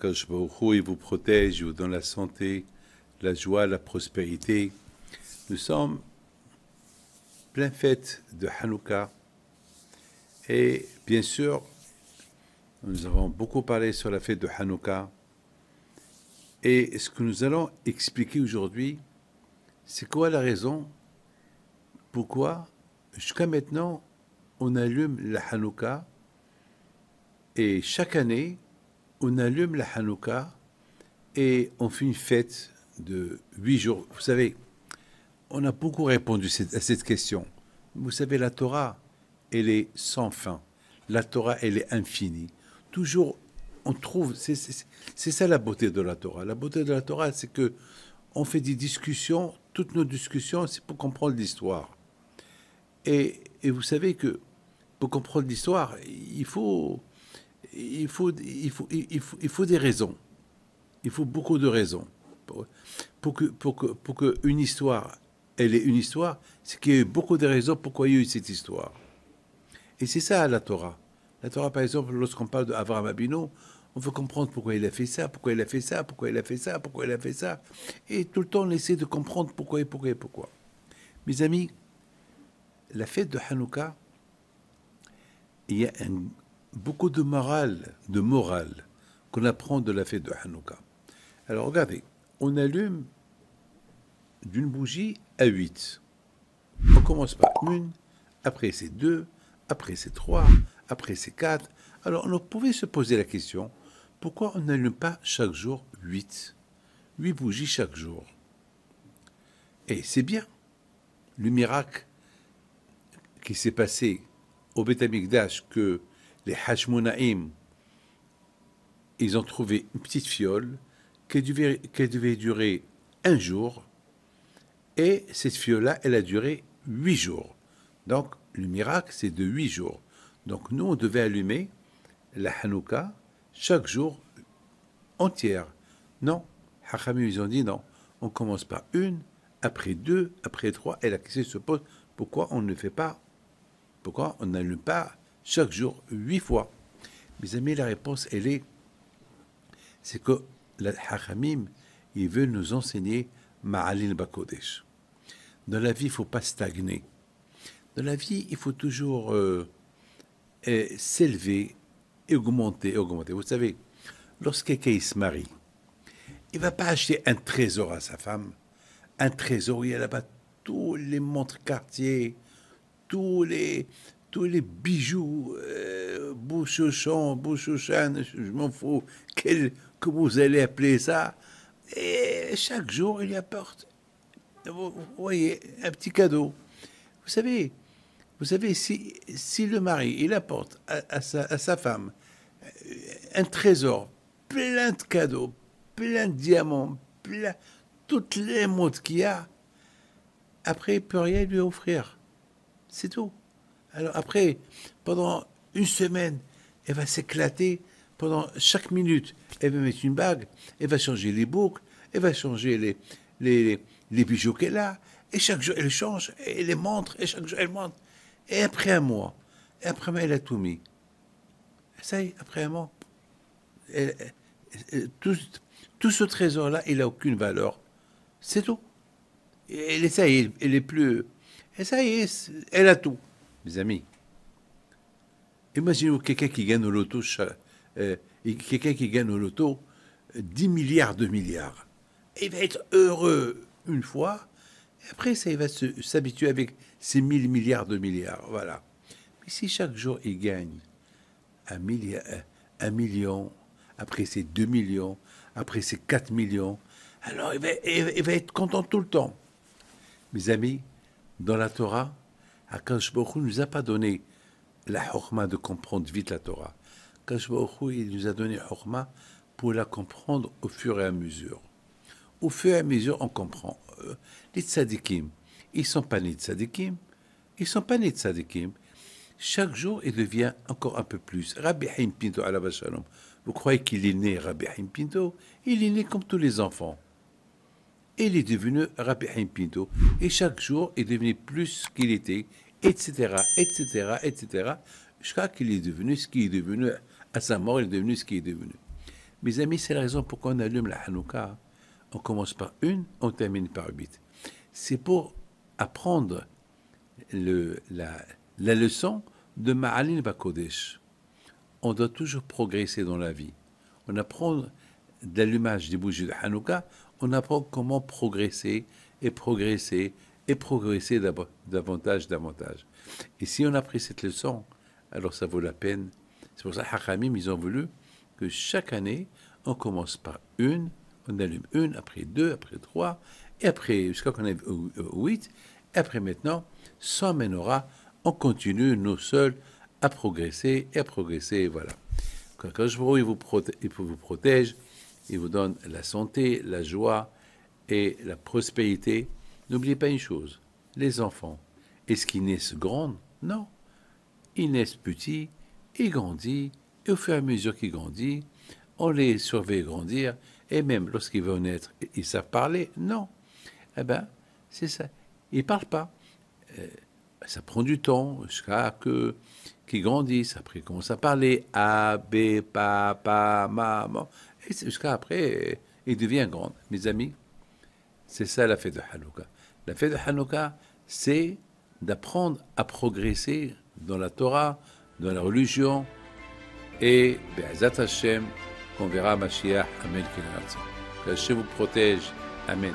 qu'Akadosh Baruch Hu, il vous protège, il vous donne la santé, la joie, la prospérité. Nous sommes plein fête de Hanouka. Et bien sûr, nous avons beaucoup parlé sur la fête de Hanouka. Et ce que nous allons expliquer aujourd'hui, c'est quoi la raison pourquoi jusqu'à maintenant on allume la Hanouka et chaque année on allume la Hanouka et on fait une fête de 8 jours. Vous savez, on a beaucoup répondu à cette question. Vous savez, la Torah, elle est sans fin. La Torah, elle est infinie. Toujours, on trouve, c'est ça la beauté de la Torah. La beauté de la Torah, c'est que on fait des discussions, toutes nos discussions, c'est pour comprendre l'histoire. Et vous savez que pour comprendre l'histoire, il faut des raisons. Il faut beaucoup de raisons. Pour que une histoire, elle est une histoire, c'est qu'il y a eu beaucoup de raisons pourquoi il y a eu cette histoire. Et c'est ça la Torah. La Torah, par exemple, lorsqu'on parle d'Avraham Avinu, on veut comprendre pourquoi il a fait ça, pourquoi il a fait ça, pourquoi il a fait ça, pourquoi il a fait ça. Et tout le temps, on essaie de comprendre pourquoi et pourquoi et pourquoi. Mes amis, la fête de Hanouka, il y a beaucoup de morale qu'on apprend de la fête de Hanouka. Alors regardez, on allume d'une bougie à 8. On commence par une, après c'est 2, après c'est 3, après c'est 4. Alors on pouvait se poser la question, pourquoi on n'allume pas chaque jour 8 bougies chaque jour? Et c'est bien. Le miracle qui s'est passé au Beth Amikdash, que les Hashmonaïm, ils ont trouvé une petite fiole qui devait durer 1 jour, et cette fiole-là, elle a duré 8 jours. Donc, le miracle, c'est de 8 jours. Donc, nous, on devait allumer la Hanouka chaque jour entière. Non, Hachamim, ils ont dit non. On commence par 1, après 2, après 3, et la question se pose, pourquoi on ne fait pas, pourquoi on n'allume pas chaque jour 8 fois? Mes amis, la réponse, c'est que la Hachamim, ils veulent nous enseigner Ma'alil Bakodesh. Dans la vie, il ne faut pas stagner. Dans la vie, il faut toujours s'élever, augmenter. Vous savez, lorsque quelqu'un se marie, il ne va pas acheter un trésor à sa femme. Un trésor où il y a là-bas tous les montres Cartier, tous les bijoux, Bouchouchan, je m'en fous, que vous allez appeler ça. Et chaque jour, il y apporte, vous voyez, un petit cadeau. Vous savez, si le mari, il apporte à sa femme un trésor plein de cadeaux, plein de diamants, toutes les montres qu'il y a, après, il ne peut rien lui offrir. C'est tout. Alors après, pendant une semaine, elle va s'éclater. Pendant chaque minute, elle va mettre une bague, elle va changer les boucles, elle va changer les bijoux qu'elle a. Et chaque jour, elle change, et les montre, et chaque jour, elle montre. Et après un mois, elle a tout mis. Et ça y est, après un mois, tout ce trésor-là, il n'a aucune valeur. C'est tout. Et ça y est, elle est plus... Et ça y est, elle a tout. Mes amis, imaginez-vous quelqu'un qui gagne au loto, quelqu'un qui gagne au loto 10 milliards de milliards. Il va être heureux une fois, et après ça, il va s'habituer avec ces 1000 milliards de milliards. Voilà. Mais si chaque jour il gagne 1 million, après c'est 2 millions, après c'est 4 millions, alors il va être content tout le temps. Mes amis, dans la Torah, Akadosh Baruch Hu ne nous a pas donné la chokma de comprendre vite la Torah. Akadosh Baruch Hu, il nous a donné la chokma pour la comprendre au fur et à mesure. Au fur et à mesure, on comprend. Les tzadikim, ils ne sont pas nés tzadikim, ils ne sont pas nés tzadikim. Chaque jour, il devient encore un peu plus. Rabbi Haim Pinto, alav shalom, vous croyez qu'il est né Rabbi Haim Pinto? Il est né comme tous les enfants. Il est devenu Rabbi Haim Pinto. Et chaque jour, il est devenu plus ce qu'il était, etc., etc., etc., jusqu'à qu'il est devenu ce qu'il est devenu. À sa mort, il est devenu ce qu'il est devenu. Mes amis, c'est la raison pourquoi on allume la Hanouka. On commence par une, on termine par 8. C'est pour apprendre la leçon de Ma'alin Bakodesh. On doit toujours progresser dans la vie. On apprend de l'allumage des bougies de Hanouka, on apprend comment progresser et progresser et progresser davantage. Et si on a pris cette leçon, alors ça vaut la peine. C'est pour ça que Hachamim, ils ont voulu que chaque année, on commence par une, on allume une, après deux, après trois, et après, jusqu'à qu'on ait 8, et après maintenant, sans menorah, on continue, nous seuls, à progresser, voilà. Quand je vois, il vous protège, il vous donne la santé, la joie et la prospérité. N'oubliez pas une chose, les enfants, est-ce qu'ils naissent grands? Non. Ils naissent petits, ils grandissent, et au fur et à mesure qu'ils grandissent, on les surveille grandir, et même lorsqu'ils vont naître, ils savent parler? Non. Eh bien, c'est ça. Ils ne parlent pas. Ça prend du temps jusqu'à qu'ils grandissent. Après, ils commencent à parler. A, B, papa, maman. Et jusqu'à après, ils deviennent grands. Mes amis, c'est ça la fête de Hanouka. La fête de Hanouka, c'est d'apprendre à progresser dans la Torah, dans la religion, et Be'ezat Hashem, qu'on verra Mashiach, Amen, que Hashem vous protège. Amen.